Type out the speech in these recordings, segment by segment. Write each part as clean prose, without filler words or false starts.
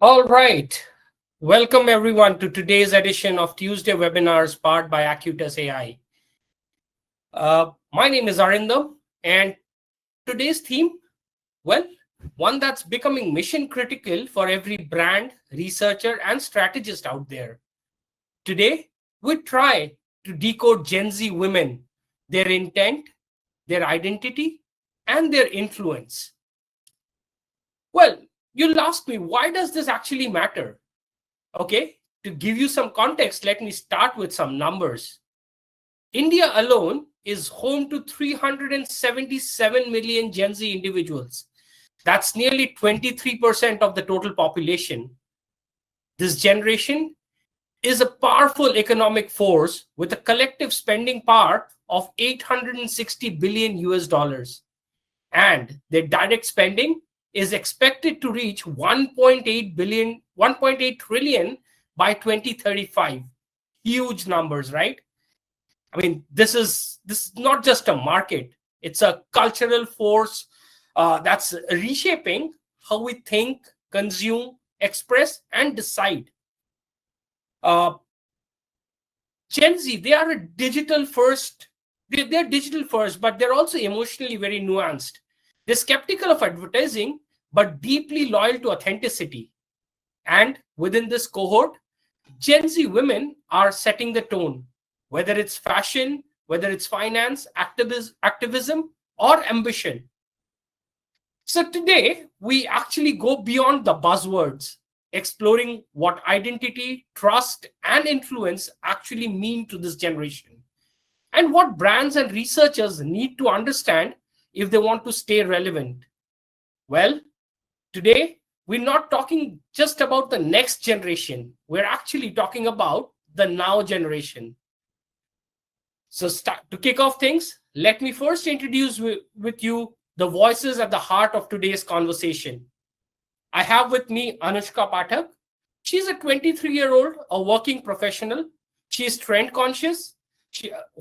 All right. Welcome everyone to today's edition of Tuesday webinars powered by Acutus AI. My name is Arindam, and today's theme, well, one that's becoming mission critical for every brand, researcher, and strategist out there. Today, we try to decode Gen Z women, their intent, their identity, and their influence. Well, you'll ask me, why does this actually matter? Okay, to give you some context, let me start with some numbers. India alone is home to 377 million Gen Z individuals. That's nearly 23% of the total population. This generation is a powerful economic force with a collective spending power of 860 billion US dollars. And their direct spending is expected to reach 1.8 trillion by 2035. Huge numbers, right? I mean, this is not just a market. It's a cultural force that's reshaping how we think, consume, express, and decide. Gen Z, they are a digital first. They're digital first, but they're also emotionally very nuanced. They're skeptical of advertising, but deeply loyal to authenticity. And within this cohort, Gen Z women are setting the tone, whether it's fashion, whether it's finance, activism, or ambition. So today, we actually go beyond the buzzwords, exploring what identity, trust, and influence actually mean to this generation, and what brands and researchers need to understand if they want to stay relevant. Well, today, we're not talking just about the next generation. We're actually talking about the now generation. So to kick off things, let me first introduce with you the voices at the heart of today's conversation. I have with me Anushka Pathak. She's a 23-year-old, a working professional. She is trend conscious,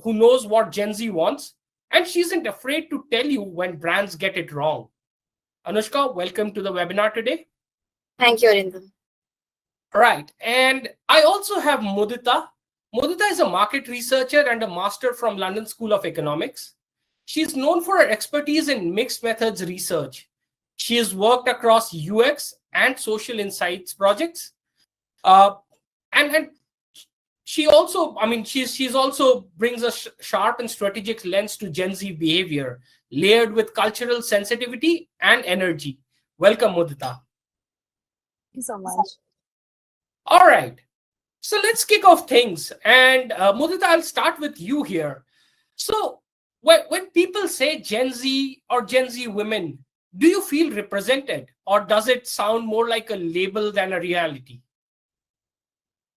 who knows what Gen Z wants, and she isn't afraid to tell you when brands get it wrong. Anushka, welcome to the webinar today. Thank you, Arindam. Right. And I also have Mudita. Mudita is a market researcher and a master from London School of Economics. She's known for her expertise in mixed methods research. She has worked across UX and social insights projects. And she also, she's also brings a sharp and strategic lens to Gen Z behavior, layered with cultural sensitivity and energy. Welcome, Mudita. Thank you so much. All right. So let's kick off things. And Mudita, I'll start with you here. So when people say Gen Z or Gen Z women, do you feel represented, or does it sound more like a label than a reality?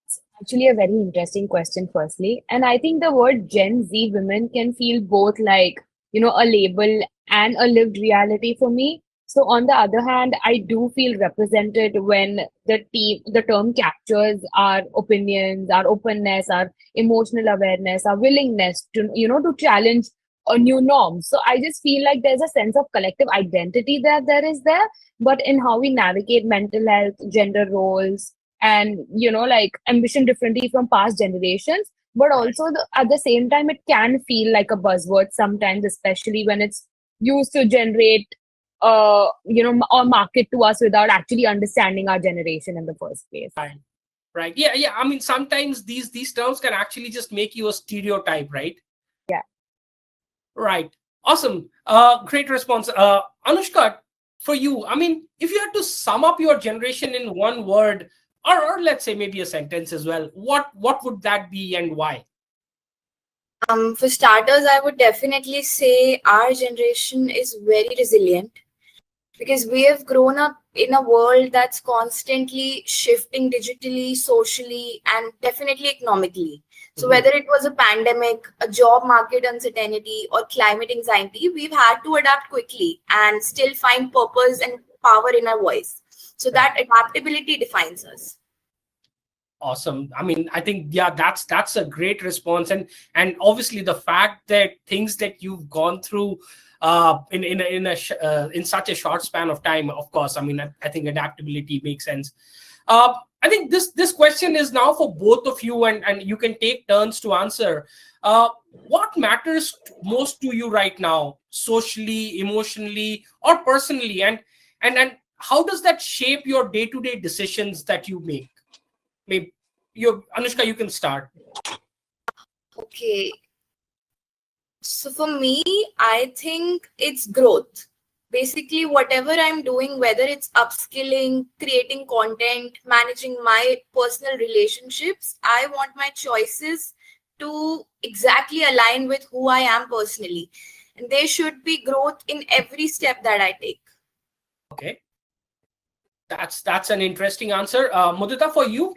It's actually a very interesting question, firstly. And I think the word Gen Z women can feel both like, a label and a lived reality for me. So on the other hand, I do feel represented when the term captures our opinions, our openness, our emotional awareness, our willingness to challenge a new norm. So I just feel like there's a sense of collective identity that there is there, but in how we navigate mental health, gender roles, and like ambition differently from past generations. But also at the same time, it can feel like a buzzword sometimes, especially when it's used to generate or market to us without actually understanding our generation in the first place. Right. Yeah. I mean, sometimes these terms can actually just make you a stereotype, right? Yeah. Right. Awesome. Great response. Anushka, for you, I mean, if you had to sum up your generation in one word, or let's say maybe a sentence as well, what would that be and why? For starters, I would definitely say our generation is very resilient because we have grown up in a world that's constantly shifting digitally, socially, and definitely economically. So whether it was a pandemic, a job market uncertainty, or climate anxiety, we've had to adapt quickly and still find purpose and power in our voice. So that adaptability defines us. Awesome. I mean, I think, yeah, that's a great response. And obviously the fact that things that you've gone through in such a short span of time. Of course, I mean, I think adaptability makes sense. I think this question is now for both of you, and you can take turns to answer. What matters most to you right now, socially, emotionally, or personally, and how does that shape your day-to-day decisions that you make? Maybe Anushka, you can start. Okay. So for me, I think it's growth. Basically, whatever I'm doing, whether it's upskilling, creating content, managing my personal relationships, I want my choices to exactly align with who I am personally. And there should be growth in every step that I take. Okay, that's an interesting answer. Mudita, for you?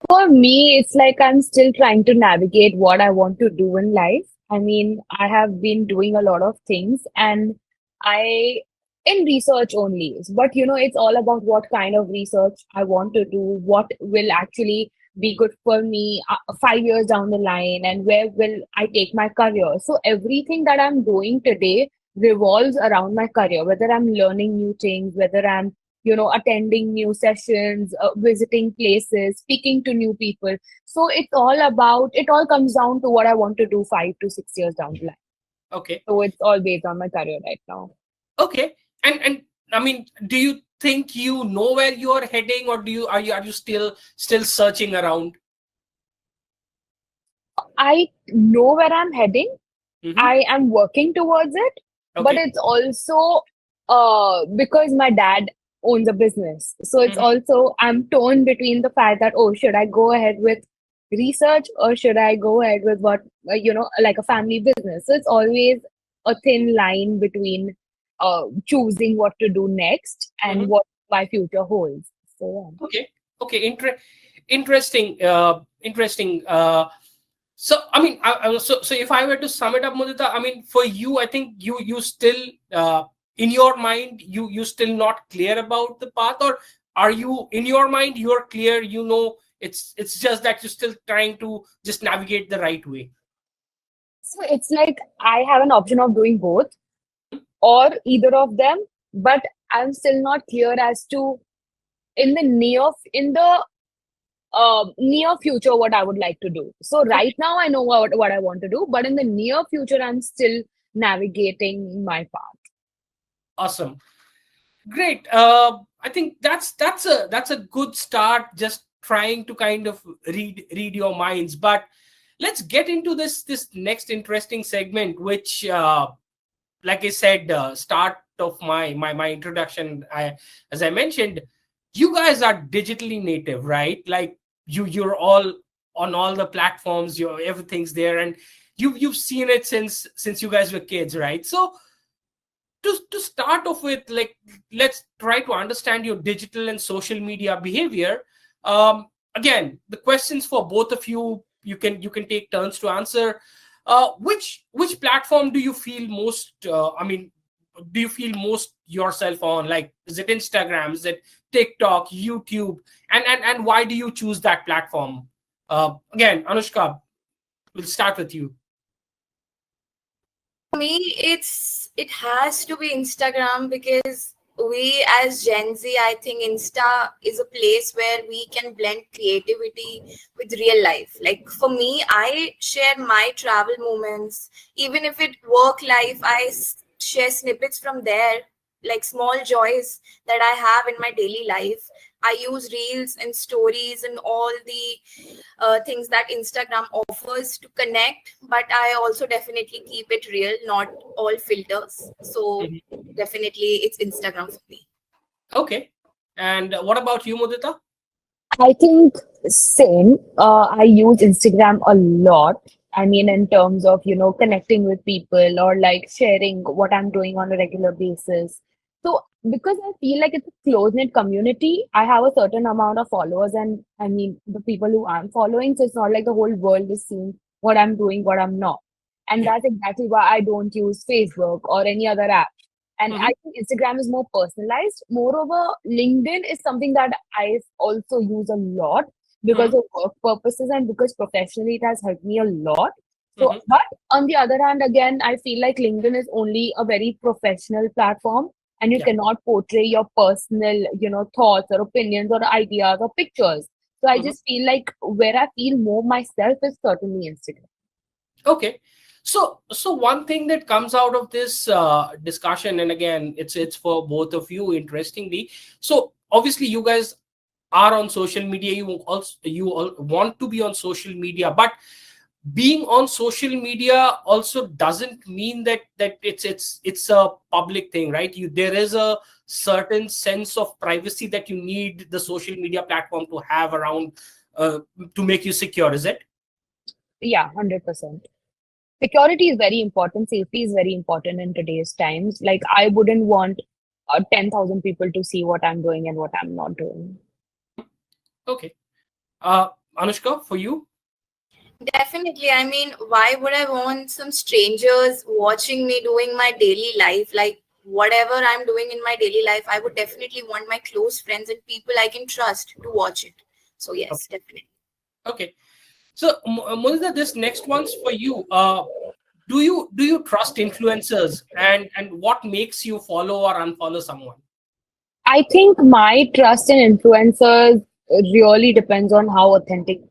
For me, it's like I'm still trying to navigate what I want to do in life. I mean, I have been doing a lot of things and I in research only. But it's all about what kind of research I want to do, what will actually be good for me 5 years down the line, and where will I take my career. So everything that I'm doing today revolves around my career, whether I'm learning new things, whether I'm attending new sessions, visiting places, speaking to new people. So it all comes down to what I want to do 5 to 6 years down the line. Okay. So it's all based on my career right now. Okay. And I mean, do you think you know where you are heading, or are you still searching around? I know where I'm heading. Mm-hmm. I am working towards it, but Okay. it's also because my dad owns a business. So it's Mhm. also, I'm torn between the fact that, oh, should I go ahead with research or should I go ahead with what, like a family business? So it's always a thin line between choosing what to do next and Mhm. what my future holds. So, yeah. Okay. Okay. Interesting. Interesting. So I mean, so if I were to sum it up, Mudita, I mean, for you, I think you still in your mind you still not clear about the path, or are you in your mind you're clear? It's just that you're still trying to just navigate the right way. So it's like I have an option of doing both or either of them, but I'm still not clear as to in the near future what I would like to do. So right now I know what I want to do, but in the near future I'm still navigating my path. Awesome. Great. I think that's a good start. Just trying to kind of read your minds. But let's get into this next interesting segment, which, like I said, start of my introduction. As I mentioned, you guys are digitally native, right? Like you're all on all the platforms. Everything's there, and you've seen it since you guys were kids, right? So to start off with, like, let's try to understand your digital and social media behavior. Again, the questions for both of you, you can take turns to answer. Which platform do you feel most, I mean, do you feel most yourself on? Like, is it Instagram, is it TikTok, YouTube, and why do you choose that platform? Again, Anushka, we'll start with you. For me, it has to be Instagram because we as Gen Z, I think Insta is a place where we can blend creativity with real life. Like for me, I share my travel moments, even if it work life, share snippets from there, like small joys that I have in my daily life. I use reels and stories and all the things that Instagram offers to connect, but I also definitely keep it real, not all filters. So Mhm. definitely it's Instagram for me. Okay. And what about you, Mudita? I think same. I use Instagram a lot. I mean, in terms of, connecting with people or like sharing what I'm doing on a regular basis. So, because I feel like it's a close-knit community, I have a certain amount of followers, and I mean, the people who I'm following. So, it's not like the whole world is seeing what I'm doing, what I'm not. And Yeah. that's exactly why I don't use Facebook or any other app. And I Mhm. think Instagram is more personalized. Moreover, LinkedIn is something that I also use a lot because Mhm. of work purposes and because professionally it has helped me a lot. So, Mhm. but on the other hand, again, I feel like LinkedIn is only a very professional platform, and you Yeah. cannot portray your personal, thoughts or opinions or ideas or pictures. So I Mhm. just feel like where I feel more myself is certainly Instagram. Okay. So one thing that comes out of this discussion, and again, it's for both of you, interestingly. So obviously, you guys are on social media. You all want to be on social media, but being on social media also doesn't mean that it's a public thing, right? There is a certain sense of privacy that you need the social media platform to have around, to make you secure, is it? Yeah, 100%. Security is very important. Safety is very important in today's times. Like, I wouldn't want 10,000 people to see what I'm doing and what I'm not doing. Okay. uh Anushka, for you? Definitely. I mean, why would I want some strangers watching me doing my daily life? Like, whatever I'm doing in my daily life, I would definitely want my close friends and people I can trust to watch it. So, yes, Okay. definitely. Okay. So, Mudita, this next one's for you. Do you trust influencers, and what makes you follow or unfollow someone? I think my trust in influencers really depends on how authentic,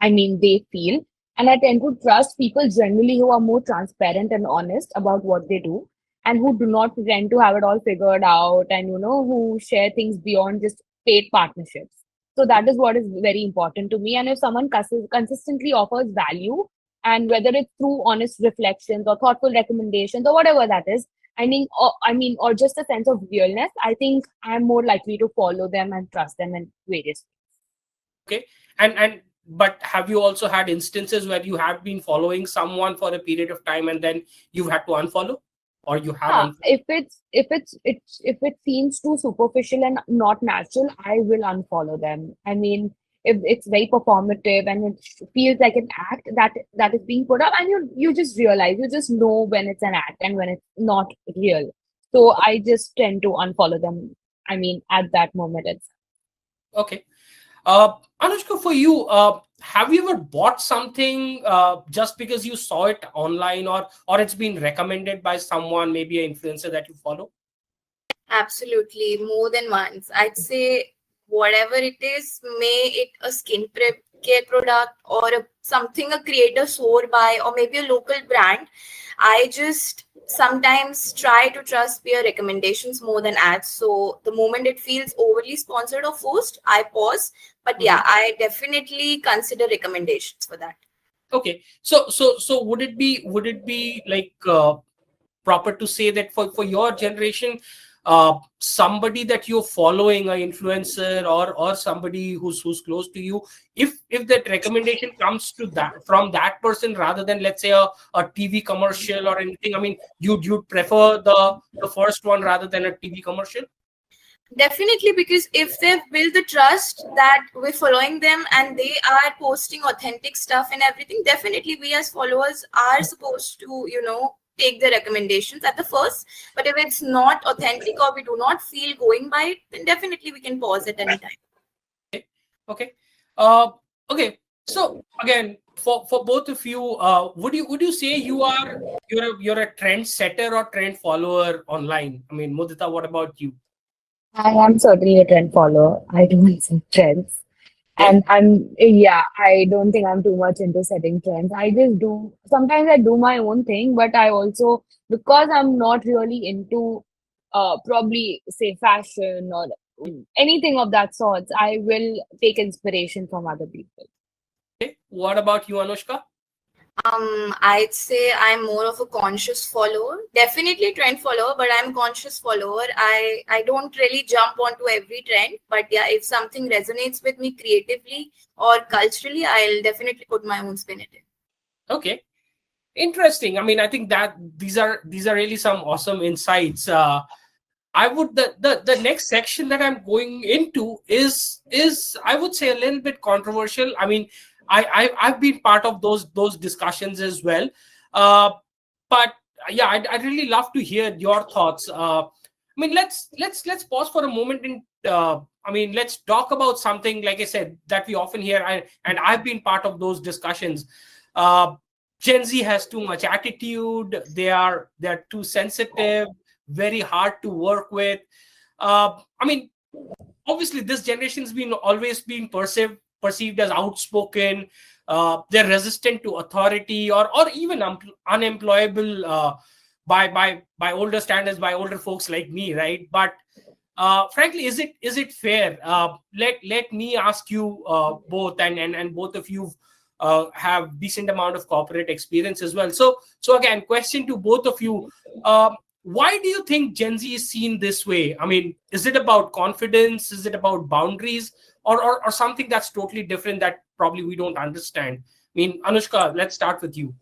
they feel. And I tend to trust people generally who are more transparent and honest about what they do, and who do not pretend to have it all figured out, and, who share things beyond just paid partnerships. So that is what is very important to me. And if someone consistently offers value, and whether it's through honest reflections or thoughtful recommendations or whatever that is, or just a sense of realness, I think I'm more likely to follow them and trust them in various Okay. And but have you also had instances where you have been following someone for a period of time and then you've had to unfollow, or you have Yeah, unfollowed? if it seems too superficial and not natural, I will unfollow them. I mean, if it's very performative and it feels like an act that is being put up, and you just realize, you just know when it's an act and when it's not real. So I just tend to unfollow them. I mean, at that moment, it's Okay. Anushka, for you, have you ever bought something just because you saw it online, or it's been recommended by someone, maybe an influencer that you follow? Absolutely, more than once. I'd say whatever it is, may it a care product or something a creator swore by, or maybe a local brand. I just sometimes try to trust peer recommendations more than ads. So the moment it feels overly sponsored or forced, I pause. But yeah, Mhm. I definitely consider recommendations for that. Okay. So would it be like proper to say that for your generation, somebody that you're following, an influencer or somebody who's close to you, if that recommendation comes to that from that person rather than, let's say, a TV commercial or anything, I mean, you'd prefer the first one rather than a TV commercial? Definitely, because if they've built the trust that we're following them and they are posting authentic stuff and everything, definitely we as followers are supposed to, take the recommendations at the first. But if it's not authentic or we do not feel going by it, then definitely we can pause at any time. Okay. Uh, okay. So again, for both of you, would you say you're a trend setter or trend follower online? I mean, Mudita, what about you? I am certainly a trend follower. I do some trends. Okay. And yeah, I don't think I'm too much into setting trends. I just do, sometimes I do my own thing, but I also, because I'm not really into probably say fashion or anything of that sort, I will take inspiration from other people. Okay. What about you, Anushka? I'd say I'm more of a conscious follower. Definitely trend follower, but I'm conscious follower. I don't really jump onto every trend, but yeah, if something resonates with me creatively or culturally, I'll definitely put my own spin in it. Okay. Interesting. I mean, I think that these are really some awesome insights. I would the next section that I'm going into is I would say a little bit controversial. I mean, I've been part of those discussions as well. Uh, but yeah, I'd really love to hear your thoughts. I mean, let's pause for a moment and I mean, let's talk about something, like I said, that we often hear, and I've been part of those discussions. Uh, Gen Z has too much attitude. They're too sensitive, very hard to work with. I mean, obviously, this generation's been always been perceived as outspoken. They're resistant to authority, or even unemployable by older standards, by older folks like me, right? But frankly, is it fair? Let me ask you both, and both of you have decent amount of corporate experience as well. So again, question to both of you: why do you think Gen Z is seen this way? I mean, is it about confidence? Is it about boundaries, or something that's totally different that probably we don't understand? I mean, Anushka, let's start with you.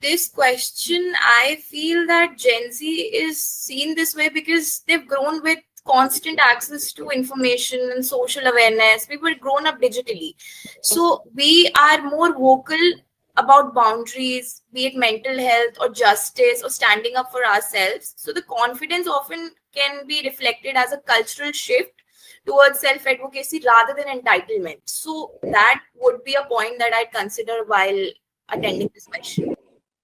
This question, I feel that Gen Z is seen this way because they've grown with constant access to information and social awareness. We were grown up digitally. So we are more vocal about boundaries, be it mental health or justice or standing up for ourselves. So the confidence often can be reflected as a cultural shift towards self-advocacy rather than entitlement. So that would be a point that I'd consider while attending this question.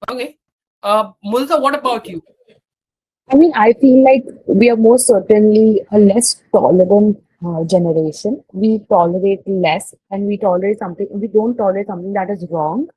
Okay. Mudita, what about you? I mean, I feel like we are most certainly a less tolerant generation. We tolerate less, and we tolerate something. We don't tolerate something that is wrong.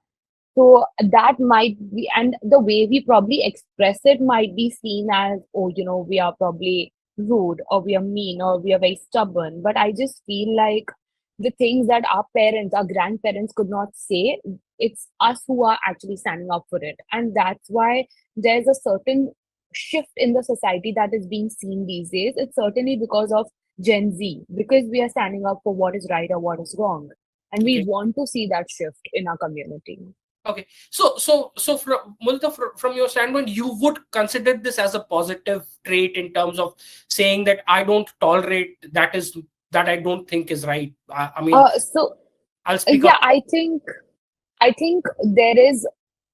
So that might be, and the way we probably express it might be seen as, oh, we are probably rude, or we are mean, or we are very stubborn. But I just feel like the things that our parents, our grandparents could not say, it's us who are actually standing up for it. And that's why there's a certain shift in the society that is being seen these days. It's certainly because of Gen Z, because we are standing up for what is right or what is wrong. And we Okay. want to see that shift in our community. Okay, so from Mudita, from your standpoint, you would consider this as a positive trait in terms of saying that I don't tolerate that I don't think is right. I mean, So I'll speak yeah, up. I think there is,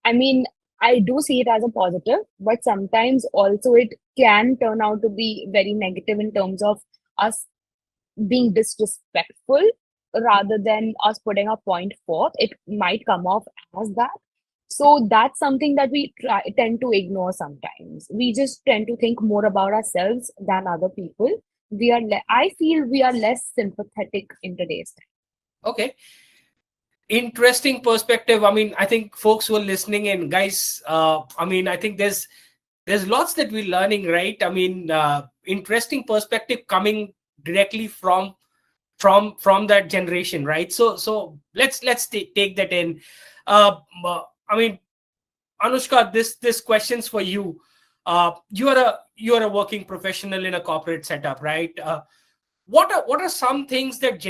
I mean, I do see it as a positive, but sometimes also it can turn out to be very negative in terms of us being disrespectful rather than us putting a point forth. It might come off as that. So that's something that we tend to ignore sometimes. We just tend to think more about ourselves than other people. I feel we are less sympathetic in today's time. Okay, interesting perspective. I mean, I think folks who are listening in, guys. I mean, I think there's lots that we're learning, right? I mean, interesting perspective coming directly from that generation, right? So let's take that in. I mean, Anushka, this question's for you. You are a working professional in a corporate setup, right? What are some things that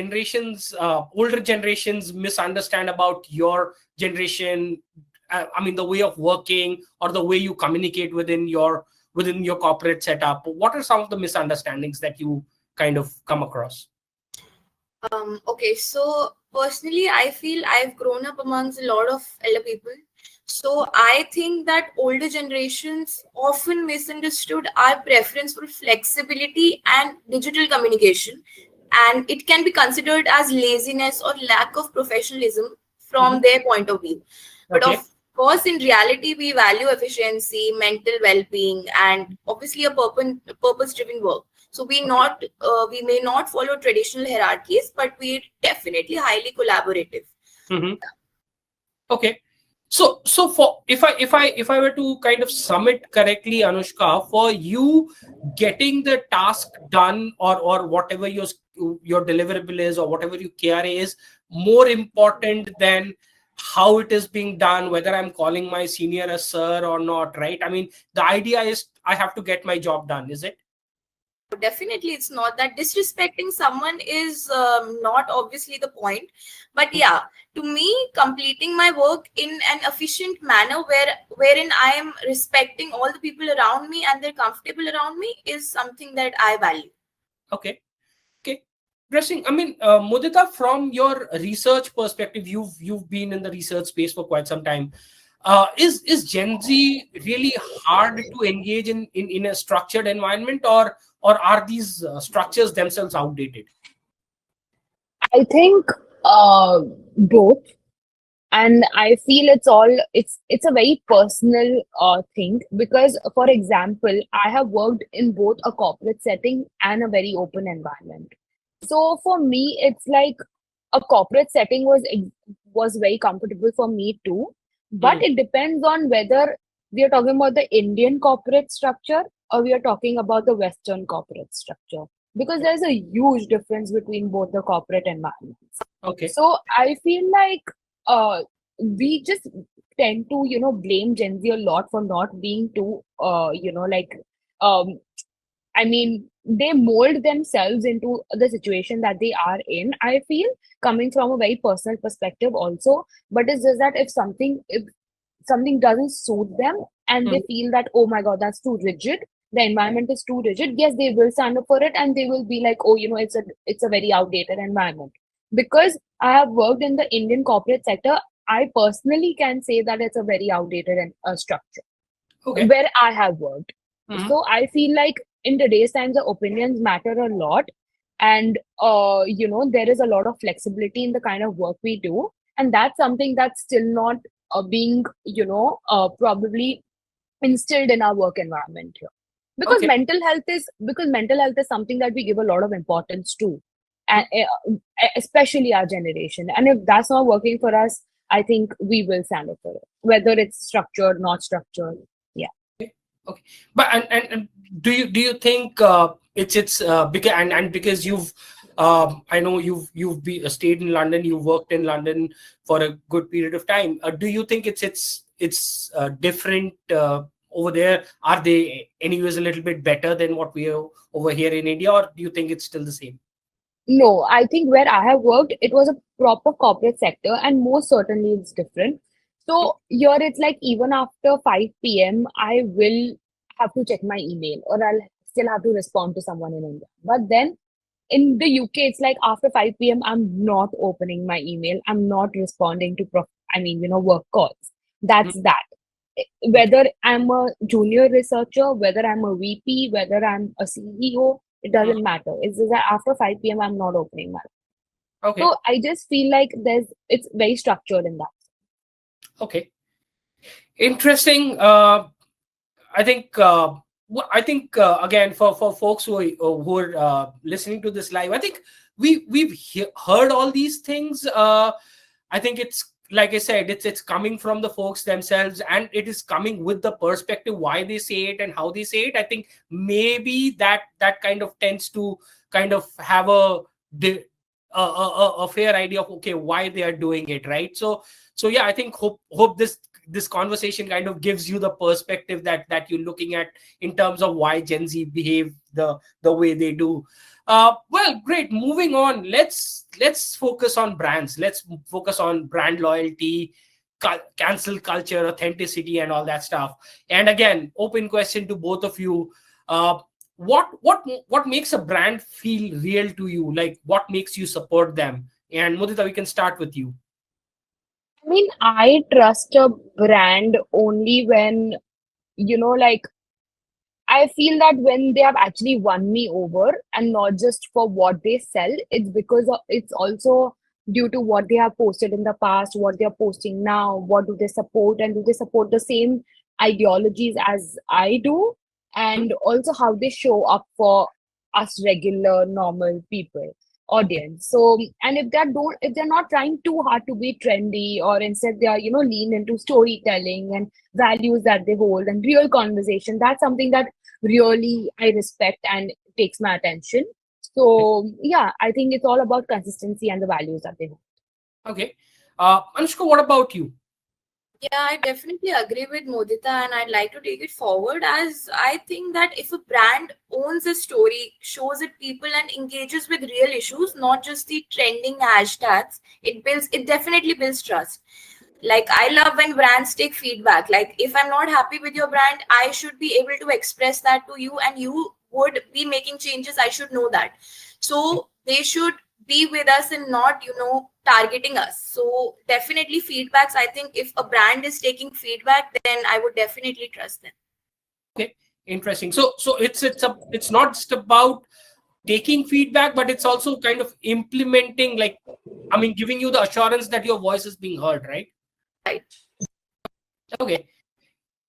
older generations misunderstand about your generation? I mean, the way of working or the way you communicate within your corporate setup. What are some of the misunderstandings that you kind of come across? Okay, so personally, I feel I've grown up amongst a lot of elder people. So I think that older generations often misunderstood our preference for flexibility and digital communication, and it can be considered as laziness or lack of professionalism from Mhm. their point of view. But Okay. of course, in reality, we value efficiency, mental well-being, and obviously a purpose-driven work. So we may not follow traditional hierarchies, but we're definitely highly collaborative. Mhm. Okay. So for if I were to kind of sum it correctly, Anushka, for you, getting the task done, or whatever your deliverable is, or whatever your KRA is, more important than how it is being done, whether I'm calling my senior a sir or not, right? I mean, the idea is I have to get my job done, is it? Definitely, it's not that disrespecting someone is not obviously the point. But yeah, to me, completing my work in an efficient manner wherein I am respecting all the people around me and they're comfortable around me is something that I value. Okay. Okay, interesting. I mean, Mudita, from your research perspective, you've been in the research space for quite some time. Is Gen Z really hard to engage in a structured environment, or are these structures themselves outdated? I think both. And I feel it's a very personal thing, because for example, I have worked in both a corporate setting and a very open environment. So for me, it's like a corporate setting was very comfortable for me too, but Hmm. it depends on whether we are talking about the Indian corporate structure or we are talking about the Western corporate structure, because there's a huge difference between both the corporate environments. Okay. So I feel like uh, we just tend to, blame Gen Z a lot for not being too, um, I mean, they mold themselves into the situation that they are in. I feel, coming from a very personal perspective also, but it's just that if something doesn't suit them and they Hmm. feel that, oh my God, that's too rigid, the environment is too rigid, yes, they will stand up for it and they will be like, oh, it's a very outdated environment. Because I have worked in the Indian corporate sector, I personally can say that it's a very outdated structure Okay. where I have worked. Hmm. So I feel like in today's times, the opinions matter a lot. And, there is a lot of flexibility in the kind of work we do. And that's something that's still not being, probably instilled in our work environment here. Because Okay. mental health is something that we give a lot of importance to, and especially our generation. And if that's not working for us, I think we will stand up for it, whether it's structured, not structured. Yeah. Okay, but and do you think it's because and because you've I know you've stayed in London, you worked in London for a good period of time. Do you think it's different over there? Are they anyways a little bit better than what we are over here in India, or do you think it's still the same? No, I think where I have worked, it was a proper corporate sector, and most certainly it's different. So here it's like even after 5 p.m., I will have to check my email, or I'll still have to respond to someone in India. But then in the UK, it's like after 5 p.m., I'm not opening my email. I'm not responding to work calls. Hmm. That's that. Okay. Whether I'm a junior researcher, whether I'm a VP, whether I'm a CEO, it Hmm. doesn't matter. It's just that after 5 p.m., I'm not opening my. Okay. So I just feel like it's very structured in that. Okay. Interesting. I think again for folks who are listening to this live, I think we've heard all these things. I think it's like I said, it's coming from the folks themselves, and it is coming with the perspective why they say it and how they say it. I think maybe that kind of tends to kind of have di- a fair idea of okay why they are doing it, right? So yeah, I think hope this conversation kind of gives you the perspective that you're looking at in terms of why Gen Z behave the way they do. Well, great. Moving on. Let's focus on brands. Let's focus on brand loyalty, cancel culture, authenticity, and all that stuff. And again, open question to both of you. Uh, what makes a brand feel real to you? Like, what makes you support them? And Mudita, we can start with you. I mean, I trust a brand only when, like, I feel that when they have actually won me over, and not just for what they sell, it's also due to what they have posted in the past, what they are posting now, what do they support, and do they support the same ideologies as I do, Hmm? and also how they show up for us regular, normal people audience. So, and if they're not trying too hard to be trendy, or instead they are, lean into storytelling and values that they hold and real conversation, that's something that really I respect and takes my attention. So yeah, I think it's all about consistency and the values that they hold. Okay. Anushka, what about you? Yeah, I definitely agree with Modita, and I'd like to take it forward as I think that if a brand owns a story, shows it people, and engages with real issues, not just the trending hashtags, it definitely builds trust. Like, I love when brands take feedback. Like, if I'm not happy with your brand, I should be able to express that to you, and you would be making changes. I should know that. So they should be with us and not, targeting us. So definitely feedbacks. I think if a brand is taking feedback, then I would definitely trust them. Okay, interesting. So it's not just about taking feedback, but it's also kind of implementing, like, I mean, giving you the assurance that your voice is being heard, right? Right. Okay,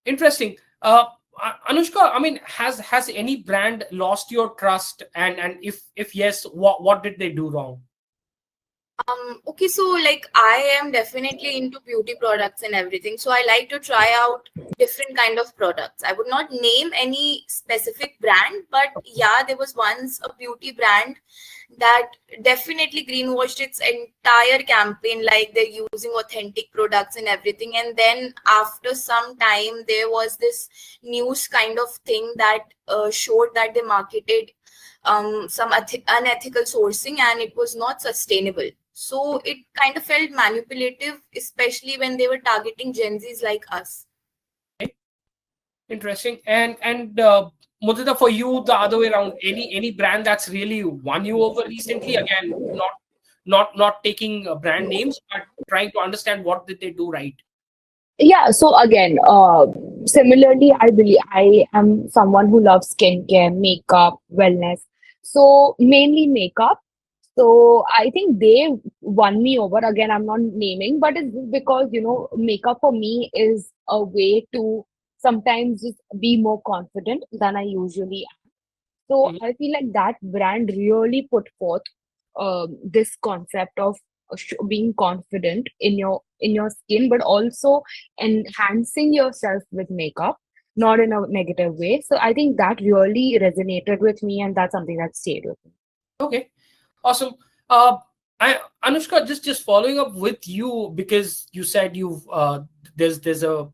interesting. Anushka, I mean, has any brand lost your trust? And if yes, what did they do wrong? Okay, so like I am definitely into beauty products and everything. So I like to try out different kind of products. I would not name any specific brand, but yeah, there was once a beauty brand that definitely greenwashed its entire campaign, like they're using authentic products and everything. And then after some time, there was this news kind of thing that showed that they marketed some unethical sourcing and it was not sustainable. So it kind of felt manipulative, especially when they were targeting Gen Zs like us. Interesting. And Mudita, for you, the other way around, any brand that's really won you over recently? Again, not taking brand names, but trying to understand what did they do right. Yeah, so again, similarly, I believe I am someone who loves skincare, makeup, wellness. So mainly makeup. So I think they won me over. Again, I'm not naming, but it's just because, makeup for me is a way to sometimes just be more confident than I usually am. So Mhm. I feel like that brand really put forth this concept of being confident in your skin, but also enhancing yourself with makeup, not in a negative way. So I think that really resonated with me, and that's something that stayed with me. Okay, awesome. Uh, Anushka, just following up with you because you said there's a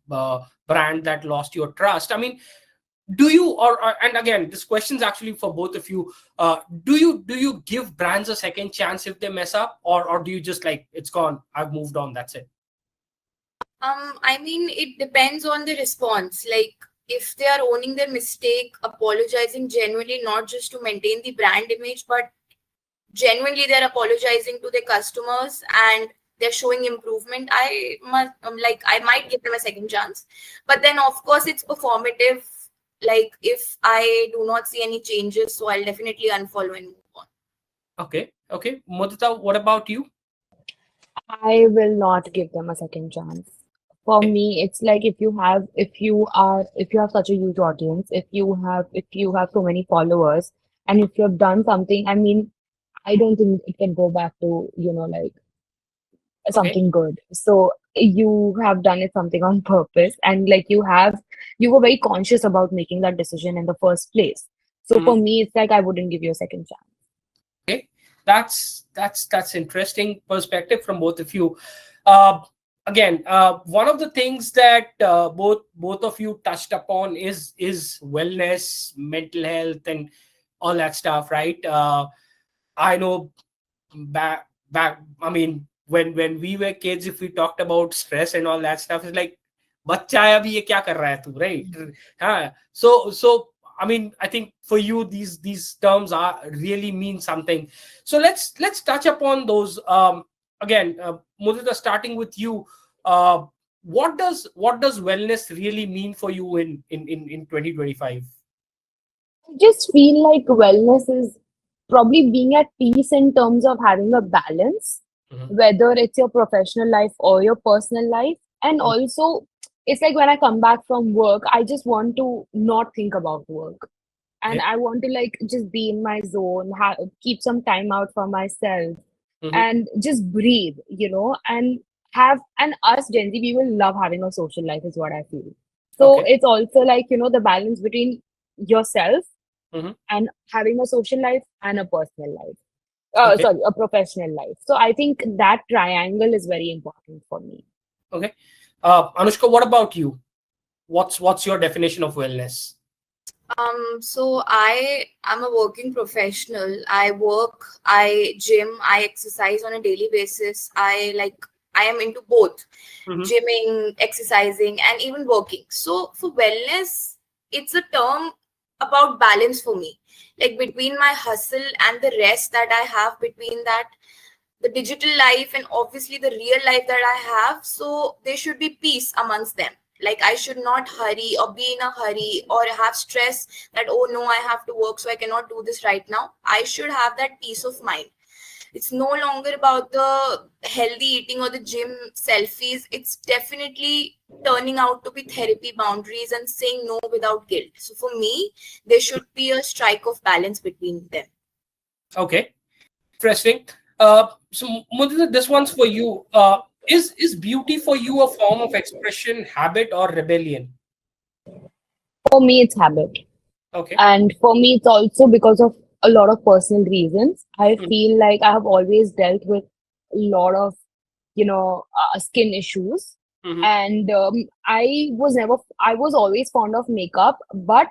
brand that lost your trust. I mean, do you or and again, this question's actually for both of you. Do you give brands a second chance if they mess up, or do you just like it's gone, I've moved on, that's it? I mean, it depends on the response. Like, if they are owning their mistake, apologizing genuinely, not just to maintain the brand image, but genuinely they're apologizing to their customers and they're showing improvement, I must I might give them a second chance. But then, of course, it's performative. Like, if I do not see any changes, so I'll definitely unfollow and move on. Okay, Mudita, what about you? I will not give them a second chance. For Okay. me, it's like if you have such a huge audience, if you have so many followers, and if you have done something, I mean, I don't think it can go back to, like Okay. something good. So you have done it something on purpose, and like you were very conscious about making that decision in the first place. So for Mhm. me, it's like I wouldn't give you a second chance. Okay, that's interesting perspective from both of you. Uh, Again, one of the things that both of you touched upon is wellness, mental health, and all that stuff, right? I know back. I mean, when we were kids, if we talked about stress and all that stuff, it's like, बच्चा है अभी ये क्या कर रहा है तू, right? हाँ. So I mean, I think for you these terms are really mean something. So let's touch upon those. Again, Mudita, starting with you, uh, what does wellness really mean for you in 2025? I just feel like wellness is probably being at peace in terms of having a balance, Mhm. whether it's your professional life or your personal life. And Mhm. also, it's like when I come back from work, I just want to not think about work. And Okay. I want to like just be in my zone, keep some time out for myself Mhm. and just breathe, and and us Gen Z, we will love having a social life is what I feel. So Okay. it's also like, the balance between yourself Mhm. and having a social life and a personal life. Okay. Sorry, a professional life. So I think that triangle is very important for me. Okay. Anushka, what about you? What's your definition of wellness? So I am a working professional. I work, I gym, I exercise on a daily basis. I am into both Mhm. gymming, exercising, and even working. So for wellness, it's a term about balance for me. Like between my hustle and the rest that I have between that, the digital life and obviously the real life that I have. So there should be peace amongst them. Like I should not hurry or be in a hurry or have stress that, oh no, I have to work, so I cannot do this right now. I should have that peace of mind. It's no longer about the healthy eating or the gym selfies. It's definitely turning out to be therapy boundaries and saying no without guilt. So for me, there should be a strike of balance between them. Okay, interesting. So Mudita, this one's for you. Is beauty for you a form of expression, habit, or rebellion? For me, it's habit. Okay. And for me, it's also because of a lot of personal reasons. I Mhm. feel like I have always dealt with a lot of, skin issues. Mhm. And I was always fond of makeup, but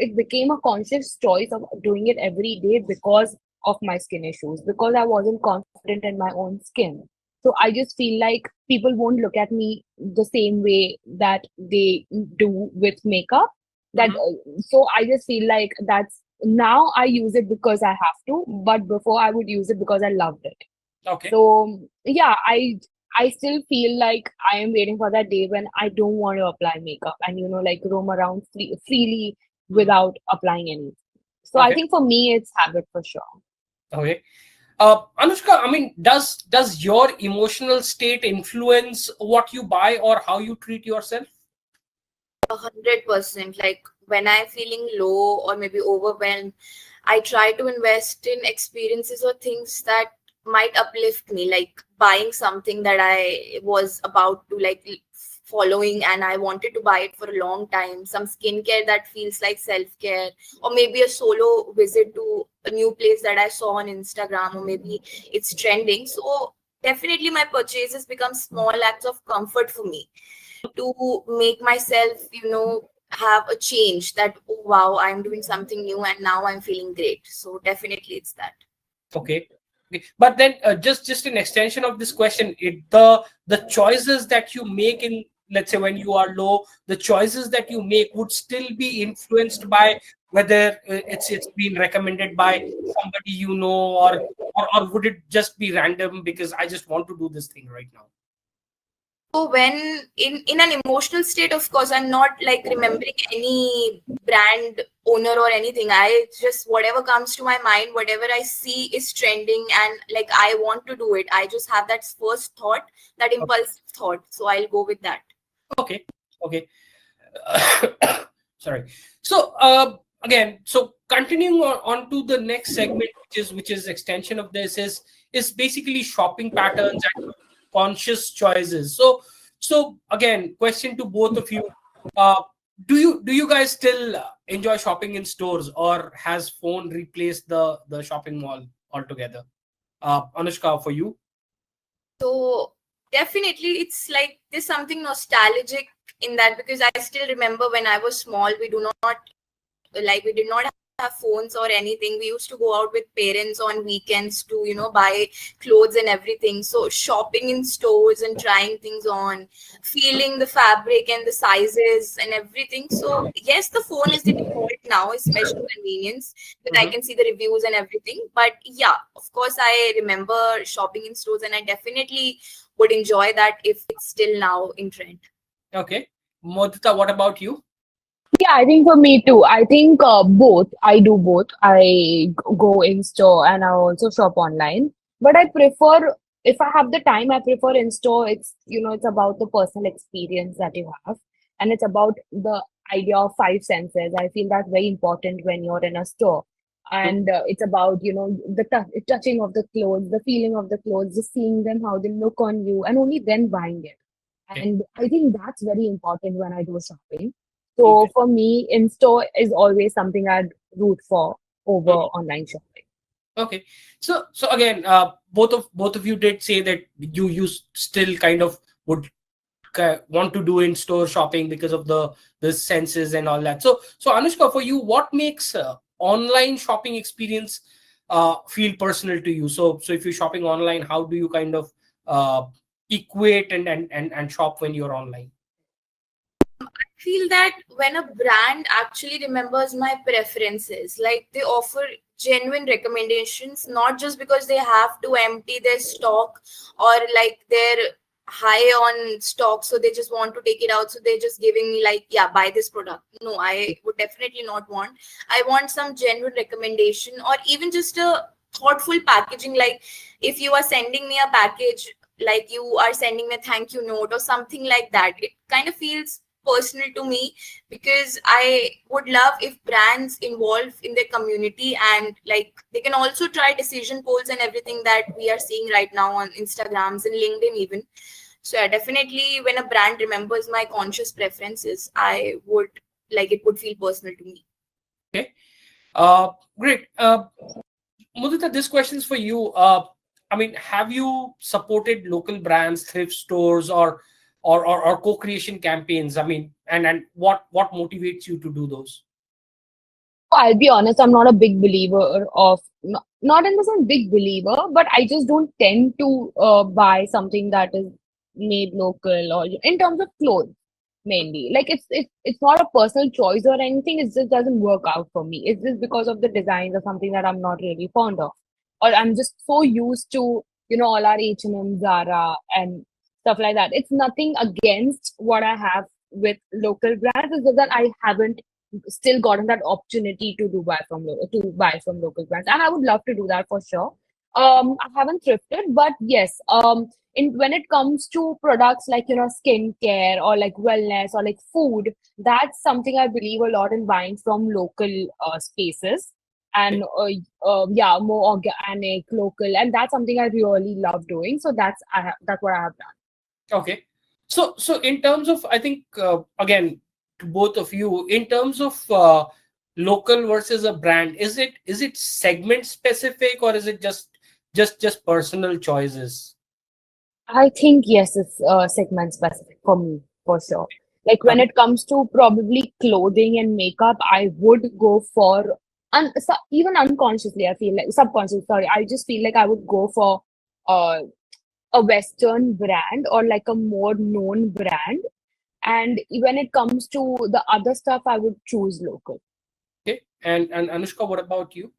it became a conscious choice of doing it every day because of my skin issues, because I wasn't confident in my own skin. So I just feel like people won't look at me the same way that they do with makeup. That Mhm. So I just feel like that's now I use it because I have to, but before I would use it because I loved it. Okay. So yeah, I still feel like I am waiting for that day when I don't want to apply makeup and like roam around freely Mhm. without applying anything. So I Okay. think for me it's habit for sure. Okay. Anushka, I mean, does your emotional state influence what you buy or how you treat yourself? 100%. Like when I'm feeling low or maybe overwhelmed, I try to invest in experiences or things that might uplift me, like buying something that I was about to like following and I wanted to buy it for a long time. Some skincare that feels like self-care, or maybe a solo visit to a new place that I saw on Instagram, or maybe it's trending. So definitely my purchases become small acts of comfort for me to make myself, have a change that, oh, wow, I'm doing something new and now I'm feeling great. So definitely it's that. Okay. Okay. But then, just an extension of this question, the choices that you make in, let's say, when you are low, the choices that you make would still be influenced by whether it's been recommended by somebody you know, or would it just be random because I just want to do this thing right now? So when in an emotional state, of course, I'm not like remembering any brand owner or anything. I just, whatever comes to my mind, whatever I see is trending and like I want to do it, I just have that first thought, that Okay. impulsive thought, so I'll go with that. Okay. Okay. Sorry. So again, so continuing on to the next segment, which is extension of this, is basically shopping patterns and conscious choices. So again, question to both of you: uh, do you guys still enjoy shopping in stores, or has phone replaced the shopping mall altogether? Anushka, for you. So definitely it's like there's something nostalgic in that, because I still remember when I was small, we did not have phones or anything. We used to go out with parents on weekends to, buy clothes and everything. So shopping in stores and trying things on, feeling the fabric and the sizes and everything. So yes, the phone is the default now, especially convenience, that I Mhm. can see the reviews and everything. But yeah, of course I remember shopping in stores, and I definitely would enjoy that if it's still now in trend. Okay. Modita, what about you? Yeah, I think for me too. I think both. I do both. Go in store and I also shop online. But I prefer, if I have the time, I prefer in store. It's about the personal experience that you have, and it's about the idea of five senses. I feel that's very important when you're in a store. Mhm. And it's about, the touching of the clothes, the feeling of the clothes, just seeing them, how they look on you, and only then buying it. Okay. And I think that's very important when I do shopping. Okay. So for me, in store is always something I'd root for over Mhm. online shopping. Okay. So again, both of you did say that you still kind of would want to do in store shopping because of the senses and all that. So Anushka, for you, what makes online shopping experience feel personal to you? So if you're shopping online, how do you kind of uh, equate and shop when you're online? Feel that when a brand actually remembers my preferences, like they offer genuine recommendations, not just because they have to empty their stock, or like they're high on stock so they just want to take it out, so they're just giving me like, yeah, buy this product. No, I would definitely not want. I want some genuine recommendation, or even just a thoughtful packaging. Like if you are sending me a package, like you are sending me a thank you note or something like that, it kind of feels personal to me, because I would love if brands involve in their community, and like they can also try decision polls and everything that we are seeing right now on Instagrams and LinkedIn even. So yeah, definitely when a brand remembers my conscious preferences, I would like it would feel personal to me. Okay. Great. Mudita, this question is for you. I mean, have you supported local brands, thrift stores, or co-creation campaigns? I mean, and what motivates you to do those? I'll be honest, I'm not a big believer of, not in the sense big believer, but I just don't tend to buy something that is made local, or in terms of clothes mainly. Like it's not a personal choice or anything. It just doesn't work out for me. It's just because of the designs or something that I'm not really fond of, or I'm just so used to all our H&M, Zara, and stuff like that. It's nothing against what I have with local brands. It's just that I haven't still gotten that opportunity to buy from local brands, and I would love to do that for sure. I haven't thrifted, but yes, in when it comes to products like skincare or like wellness or like food, that's something I believe a lot in buying from local spaces, and yeah, more organic, local, and that's something I really love doing. So that's what I have done. Okay. So in terms of, I think, again, to both of you, in terms of local versus a brand, is it segment specific, or is it just personal choices? I think yes, it's segment specific for me for sure. Like when Okay. it comes to probably clothing and makeup, I would go for even unconsciously. I feel like subconsciously. Sorry, I just feel like I would go for uh, a Western brand or like a more known brand. And when it comes to the other stuff, I would choose local. Okay. And Anushka, what about you?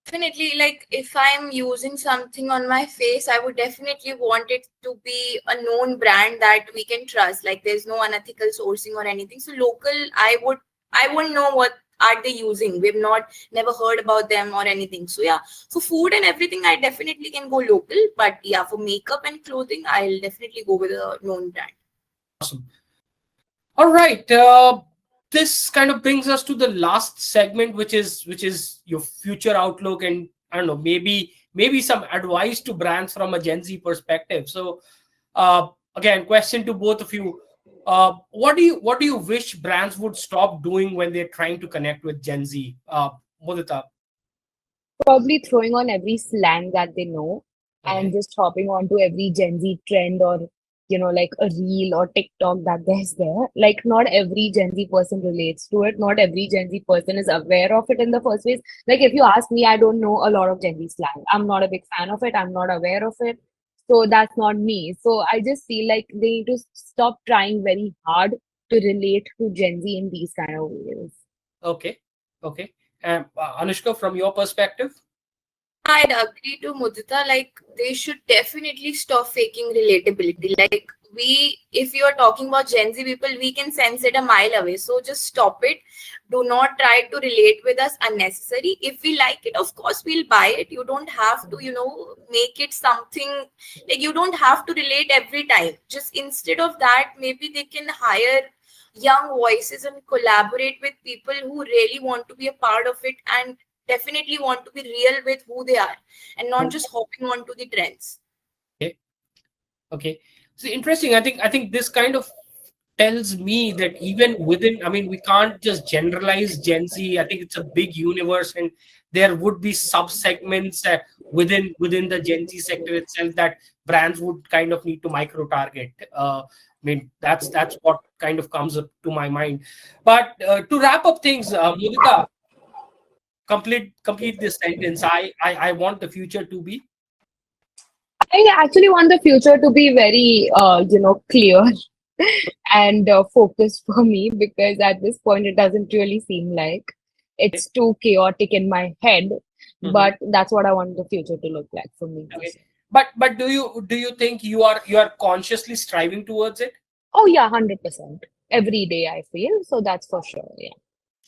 Definitely, like if I'm using something on my face, I would definitely want it to be a known brand that we can trust. Like there's no unethical sourcing or anything. So local, I wouldn't know what are they using. We've not never heard about them or anything. So yeah, for food and everything, I definitely can go local. But yeah, for makeup and clothing, I'll definitely go with a known brand. Awesome. All right. This kind of brings us to the last segment, which is your future outlook, and I don't know, maybe some advice to brands from a Gen Z perspective. So, again, question to both of you: what do you wish brands would stop doing when they're trying to connect with Gen Z? Mudita. Probably throwing on every slang that they know and Okay. just hopping onto every Gen Z trend, or like a reel or TikTok that there's there. Like not every Gen Z person relates to it. Not every Gen Z person is aware of it in the first place. Like if you ask me, I don't know a lot of Gen Z slang. I'm not a big fan of it. I'm not aware of it. So that's not me. So I just feel like they need to stop trying very hard to relate to Gen Z in these kind of ways. Okay. Okay. And Anushka, from your perspective. I'd agree to Mudita. Like they should definitely stop faking relatability. Like if you are talking about Gen Z people, we can sense it a mile away. So just stop it. Do not try to relate with us unnecessary. If we like it, of course we'll buy it. You don't have to, make it something like you don't have to relate every time. Just instead of that, maybe they can hire young voices and collaborate with people who really want to be a part of it and definitely want to be real with who they are and not just hopping onto the trends. Okay. Okay. So interesting. I think this kind of tells me that even within, I mean, we can't just generalize Gen Z. I think it's a big universe, and there would be sub segments within the Gen Z sector itself that brands would kind of need to micro target. I mean, that's what kind of comes up to my mind. But to wrap up things, Mudita, complete this sentence. I want the future to be. I actually want the future to be very, clear and focused for me, because at this point it doesn't really seem like it's too chaotic in my head. Mhm. But that's what I want the future to look like for me for Okay. sure. But do you think you are consciously striving towards it? Oh yeah, 100%. Every day I feel so. That's for sure. Yeah.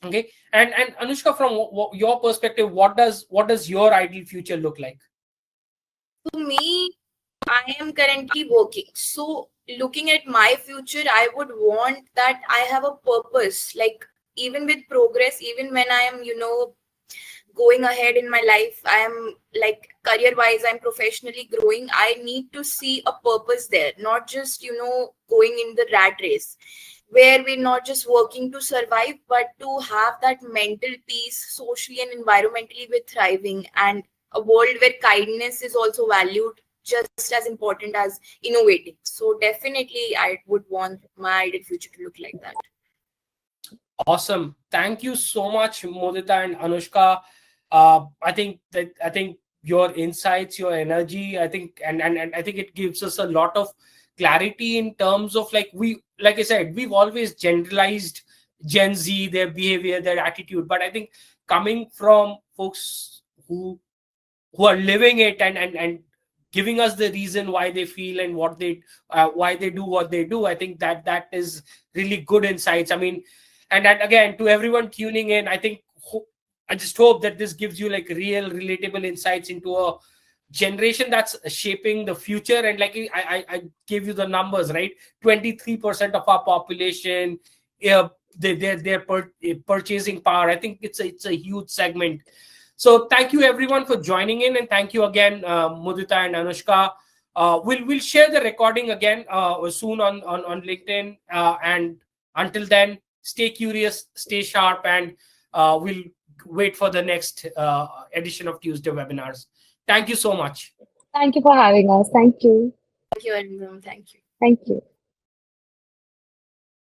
Okay, and Anushka, from your perspective, what does your ideal future look like? To me, I am currently working. So, looking at my future, I would want that I have a purpose. Like, even with progress, even when I am, going ahead in my life, I am like career wise, I'm professionally growing. I need to see a purpose there, not just, going in the rat race where we're not just working to survive, but to have that mental peace, socially and environmentally, we're thriving, and a world where kindness is also valued just as important as innovating. So definitely, I would want my ideal future to look like that. Awesome. Thank you so much, Mudita and Anushka. I think your insights, your energy, I think, and I think it gives us a lot of clarity in terms of, like I said, we've always generalized Gen Z, their behavior, their attitude. But I think coming from folks who are living it, and giving us the reason why they feel and why they do what they do, I think that is really good insights. I mean, and again, to everyone tuning in, I just hope that this gives you like real relatable insights into a generation that's shaping the future. And like I gave you the numbers, right? 23% of our population, their purchasing power, I think it's a huge segment. So thank you everyone for joining in, and thank you again, Mudita and Anushka. We'll share the recording again soon on LinkedIn. And until then, stay curious, stay sharp, and we'll wait for the next edition of Tuesday webinars. Thank you so much. Thank you for having us. Thank you. Thank you, Arindam. Thank you. Thank you.